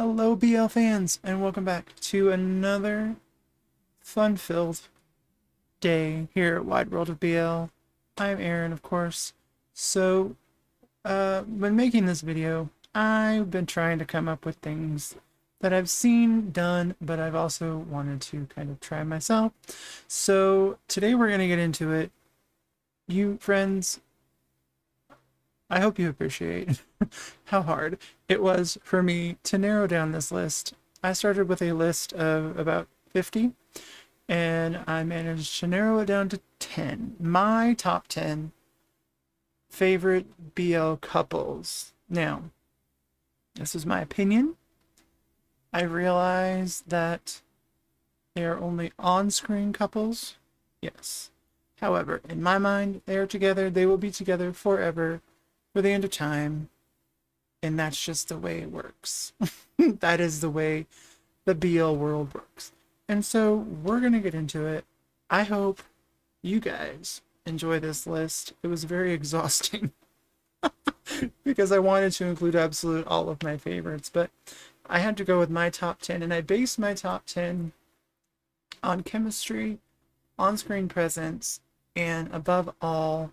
Hello, BL fans, and welcome back to another fun-filled day here at Wide World of BL. I'm Aaron, of course. So, when making this video, I've been trying to come up with things that I've seen done, but I've also wanted to kind of try myself. So, today we're going to get into it. You friends, I hope you appreciate how hard it was for me to narrow down this list. I started with a list of about 50 and I managed to narrow it down to 10. My top 10 favorite BL couples. Now, this is my opinion. I realize that they are only on-screen couples. Yes. However, in my mind, they are together. They will be together forever for the end of time. And that's just the way it works. That is the way the BL world works. And so we're going to get into it. I hope you guys enjoy this list. It was very exhausting because I wanted to include absolute all of my favorites, but I had to go with my top 10, and I based my top 10 on chemistry, on-screen presence, and above all,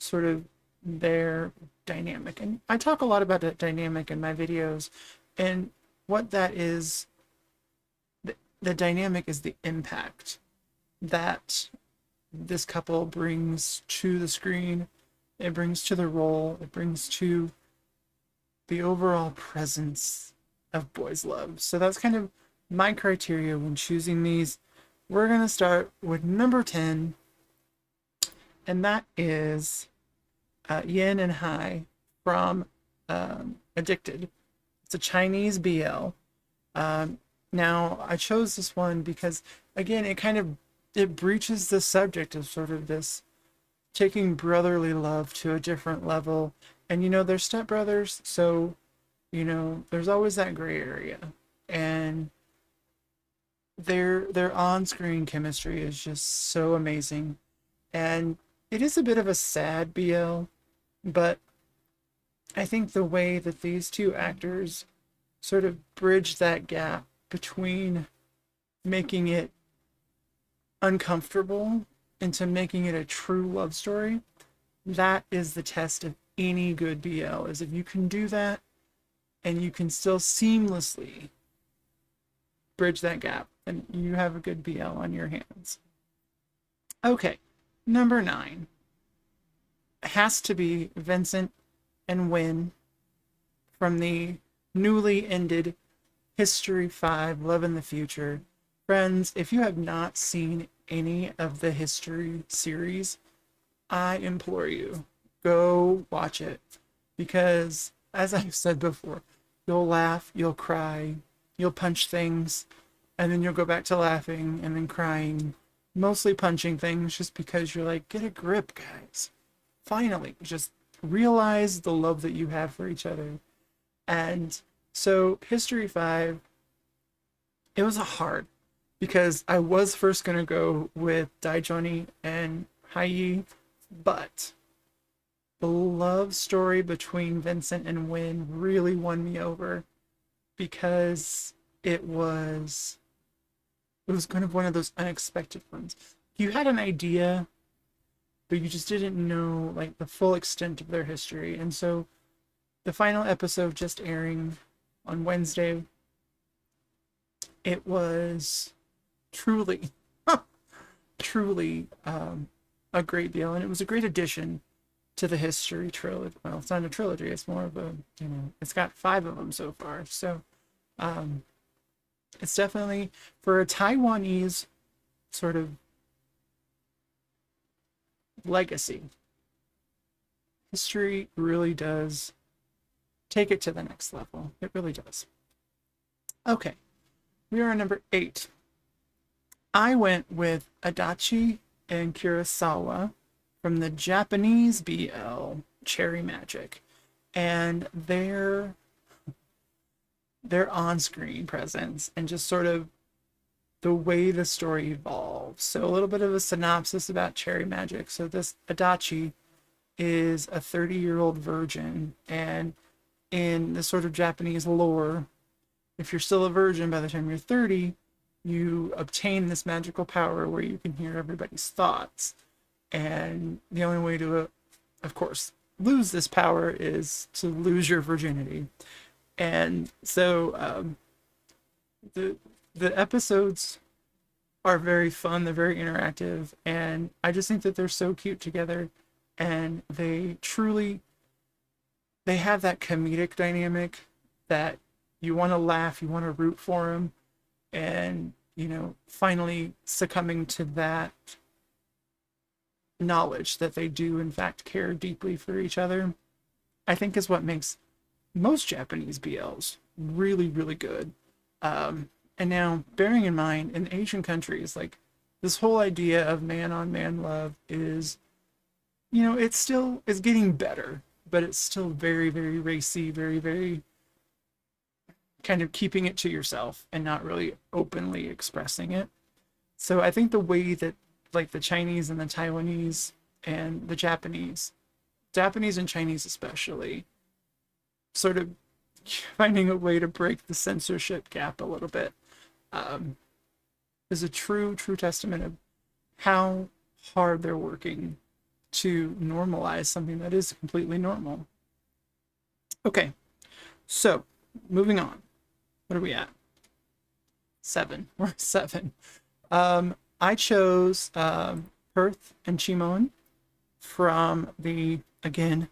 sort of their dynamic. And I talk a lot about that dynamic in my videos, and what that is, the dynamic is the impact that this couple brings to the screen. It brings to the role. It brings to the overall presence of boys love. So that's kind of my criteria when choosing these. We're going to start with number 10, and that is Yin and High from Addicted. It's a Chinese BL. Now, I chose this one because, again, it breaches the subject of sort of this taking brotherly love to a different level. And, they're stepbrothers, so, there's always that gray area. And their on-screen chemistry is just so amazing. And it is a bit of a sad BL, but I think the way that these two actors sort of bridge that gap between making it uncomfortable into making it a true love story, that is the test of any good BL, is if you can do that and you can still seamlessly bridge that gap, and you have a good BL on your hands. Okay, number 9 has to be Vincent and Wynn from the newly ended History 5 Love in the Future. Friends, if you have not seen any of the History series, I implore you, go watch it. Because, as I've said before, you'll laugh, you'll cry, you'll punch things, and then you'll go back to laughing and then crying, mostly punching things just because you're like, get a grip, guys. Finally, just realize the love that you have for each other. And so History 5, it was hard because I was first going to go with Daijoni and Hai, but the love story between Vincent and Wynn really won me over because it was kind of one of those unexpected ones. You had an idea, but you just didn't know like the full extent of their history. And so the final episode just airing on Wednesday, it was truly truly a great deal, and it was a great addition to the history trilogy. Well, it's not a trilogy, it's more of a, it's got 5 of them so far. So it's definitely, for a Taiwanese sort of legacy, history really does take it to the next level. It really does. Okay, we are on number 8. I went with Adachi and Kurosawa from the Japanese BL Cherry Magic, and their on-screen presence and just sort of the way the story evolves. So a little bit of a synopsis about Cherry Magic. So this Adachi is a 30-year-old virgin, and in the sort of Japanese lore, if you're still a virgin by the time you're 30, you obtain this magical power where you can hear everybody's thoughts. And the only way to, of course, lose this power is to lose your virginity. And so the the episodes are very fun. They're very interactive, and I just think that they're so cute together. And they have that comedic dynamic that you want to laugh, you want to root for them, and finally succumbing to that knowledge that they do in fact care deeply for each other, I think is what makes most Japanese BLs really, really good. And now, bearing in mind, in Asian countries, like this whole idea of man on man love is, it still is getting better, but it's still very, very racy, very, very kind of keeping it to yourself and not really openly expressing it. So I think the way that like the Chinese and the Taiwanese and the Japanese and Chinese especially, sort of finding a way to break the censorship gap a little bit, um, is a true, true testament of how hard they're working to normalize something that is completely normal. Okay, so moving on. What are we at? 7. We're at 7. I chose Perth and Chimon from the, again,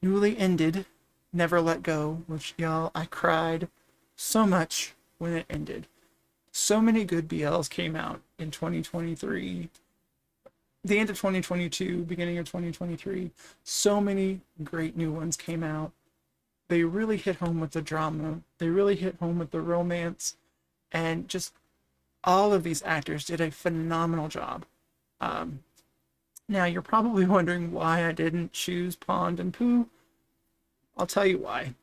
newly ended Never Let Go, which, y'all, I cried so much when it ended. So many good BLs came out in 2023, the end of 2022, beginning of 2023. So many great new ones came out. They really hit home with the drama. They really hit home with the romance. And just all of these actors did a phenomenal job. Um, Now, you're probably wondering why I didn't choose Pond and Pooh. I'll tell you why.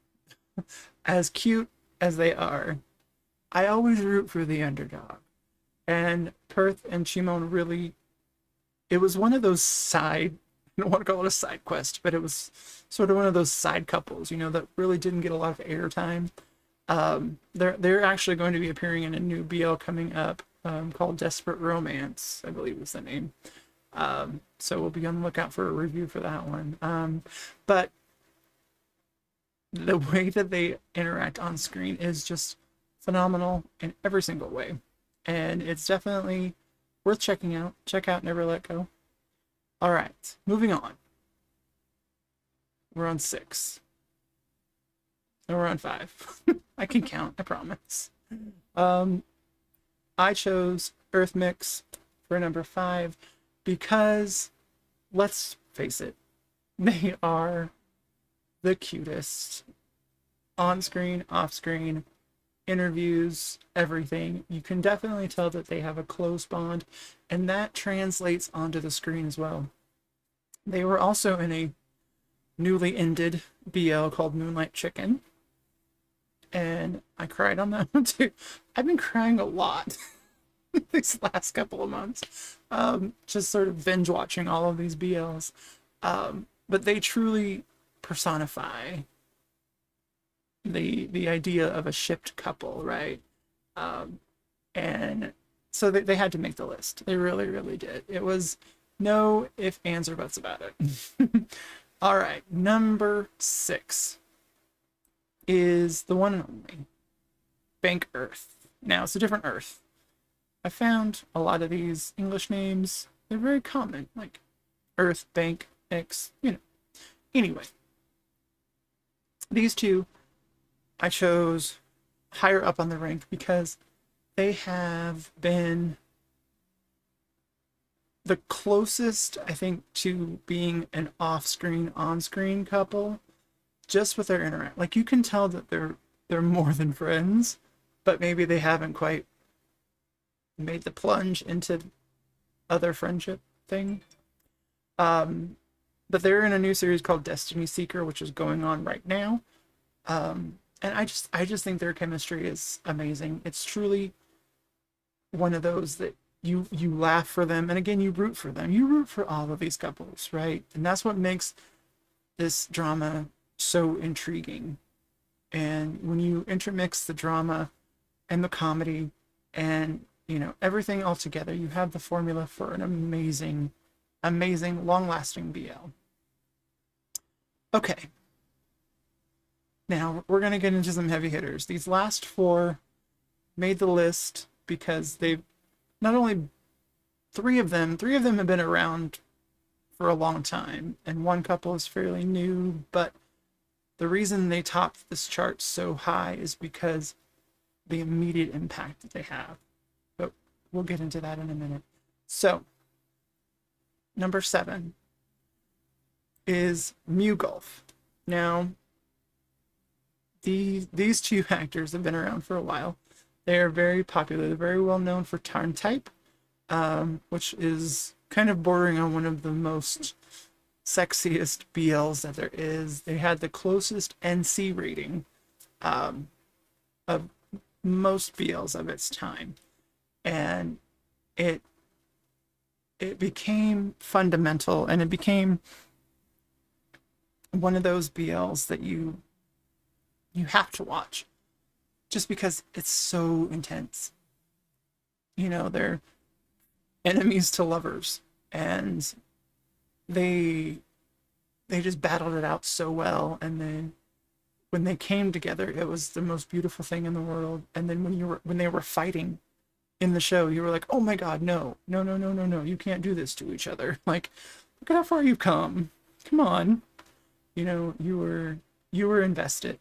As cute as they are, I always root for the underdog. And Perth and Chimon really, it was one of those side, I don't want to call it a side quest, but it was sort of one of those side couples, that really didn't get a lot of airtime. They're actually going to be appearing in a new BL coming up, called Desperate Romance, I believe is the name. So we'll be on the lookout for a review for that one. But the way that they interact on screen is just phenomenal in every single way. And it's definitely worth checking out. Check out Never Let Go. All right, moving on. We're on 6. No, we're on 5. I can count, I promise. Um, I chose Earth Mix for number 5 because, let's face it, they are the cutest. On screen, off screen, interviews, everything. You can definitely tell that they have a close bond, and that translates onto the screen as well. They were also in a newly ended BL called Moonlight Chicken, and I cried on that one too. I've been crying a lot these last couple of months, just sort of binge watching all of these BLs. But they truly personify the idea of a shipped couple, right? And so they had to make the list. They really, really did. It was no ifs, ands, or buts about it. All right, number 6 is the one and only Bank Earth. Now, it's a different Earth. I found a lot of these English names, they're very common, like Earth, Bank, X, Anyway, these two I chose higher up on the rank because they have been the closest, I think, to being an off-screen, on-screen couple, just with their interact. Like, you can tell that they're more than friends, but maybe they haven't quite made the plunge into other friendship thing. But they're in a new series called Destiny Seeker, which is going on right now. And I just think their chemistry is amazing. It's truly one of those that you laugh for them, and again, you root for them. You root for all of these couples, right? And that's what makes this drama so intriguing. And when you intermix the drama and the comedy and, everything all together. You have the formula for an amazing, amazing, long-lasting BL. Okay, now we're going to get into some heavy hitters. These last four made the list because they've not only three of them have been around for a long time, and one couple is fairly new, but the reason they topped this chart so high is because the immediate impact that they have. But we'll get into that in a minute. So, number 7 is Mugolf. Now, these two actors have been around for a while. They are very popular. They're very well known for Tarn Type, which is kind of bordering on one of the most sexiest BLs that there is. They had the closest NC rating of most BLs of its time, and it became fundamental, and it became one of those BLs that you have to watch just because it's so intense. They're enemies to lovers, and they just battled it out so well, and then when they came together, it was the most beautiful thing in the world. And then when they were fighting in the show, you were like, oh my god, no, no, no, no, no, no, you can't do this to each other. Like, look at how far you've come. Come on. You were invested.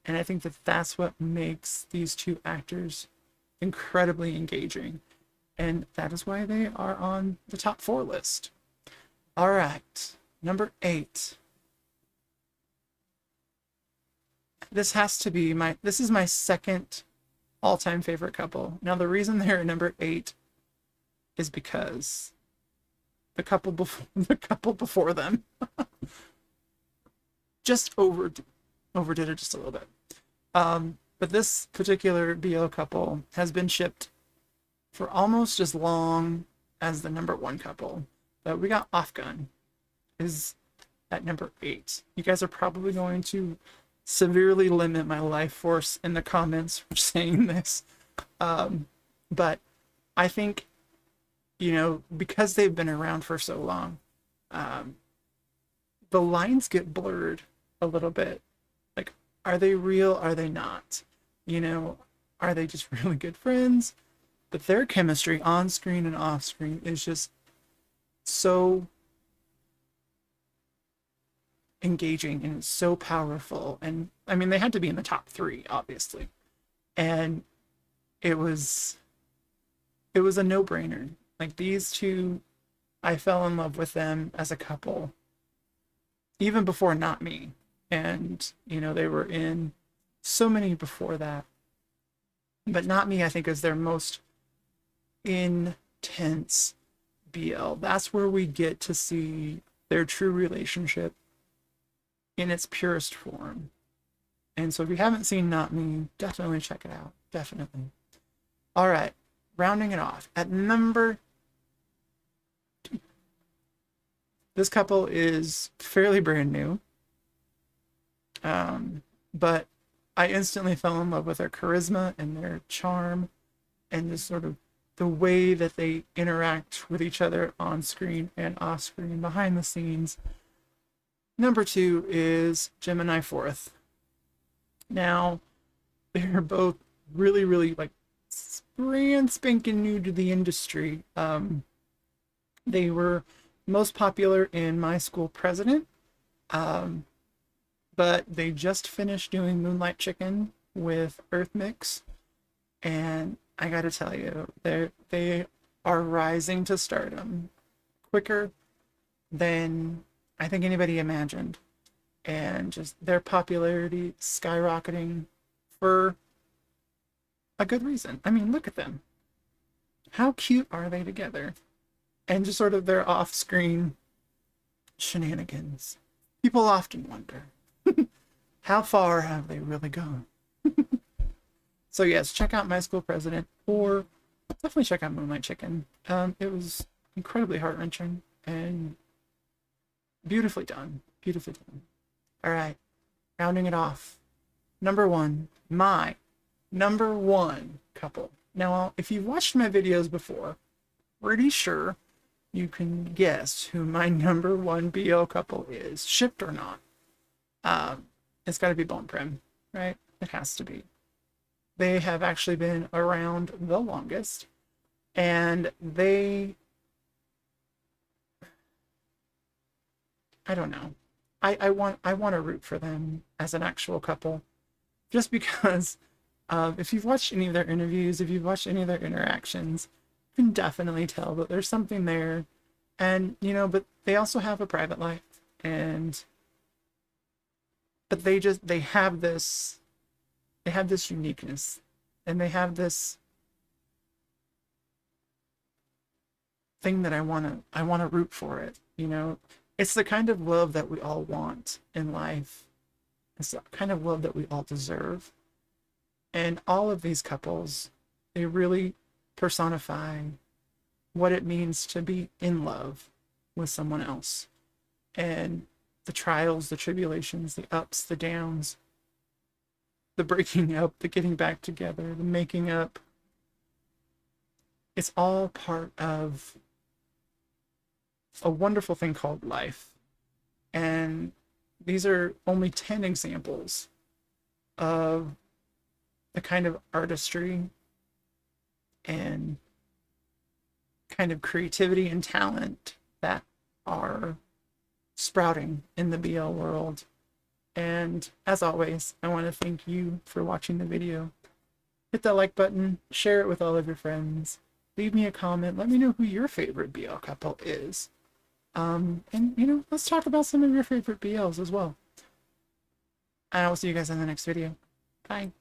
And I think that that's what makes these two actors incredibly engaging. And that is why they are on the top 4 list. All right, number 8. This is my second all-time favorite couple. Now, the reason they're at number 8 is because the couple before them just overdid it just a little bit. But this particular BL couple has been shipped for almost as long as the number 1 couple. But we got Afghan is at number 8. You guys are probably going to severely limit my life force in the comments for saying this. But I think, because they've been around for so long, the lines get blurred a little bit. Like, are they real? Are they not? Are they just really good friends? But their chemistry on screen and off screen is just so engaging, and it's so powerful. And I mean, they had to be in the top 3, obviously. And it was a no-brainer. Like, these two, I fell in love with them as a couple even before Not Me. And, they were in so many before that. But Not Me, I think, is their most intense BL. That's where we get to see their true relationship in its purest form. And so if you haven't seen Not Me, definitely check it out. Definitely. All right, rounding it off at number 2. This couple is fairly brand new, but I instantly fell in love with their charisma and their charm, and just sort of the way that they interact with each other on screen and off screen, behind the scenes. Number 2 is Gemini 4th. Now, they're both really, really, like, brand spanking new to the industry. They were most popular in My School President, but they just finished doing Moonlight Chicken with Earth Mix, and I gotta tell you, they are rising to stardom quicker than I think anybody imagined, and just their popularity skyrocketing for a good reason. I mean, look at them. How cute are they together? And just sort of their off-screen shenanigans. People often wonder, how far have they really gone? So yes, check out My School President, or definitely check out Moonlight Chicken. It was incredibly heart-wrenching and beautifully done. Beautifully done. All right, rounding it off. Number 1, my number 1 couple. Now, if you've watched my videos before, pretty sure you can guess who my number one BL couple is, shipped or not. It's got to be Bone Prim, right? It has to be. They have actually been around the longest, and I don't know. I want to root for them as an actual couple, just because if you've watched any of their interviews, if you've watched any of their interactions, you can definitely tell that there's something there. And but they also have a private life, and but they have this uniqueness, and they have this thing that I want to root for it. It's the kind of love that we all want in life. It's the kind of love that we all deserve. And all of these couples, they really personify what it means to be in love with someone else. And the trials, the tribulations, the ups, the downs, the breaking up, the getting back together, the making up. It's all part of a wonderful thing called life. And these are only 10 examples of the kind of artistry and kind of creativity and talent that are sprouting in the BL world. And as always, I want to thank you for watching the video. Hit that like button, share it with all of your friends, leave me a comment, let me know who your favorite BL couple is. And let's talk about some of your favorite BLs as well. And I will see you guys in the next video. Bye.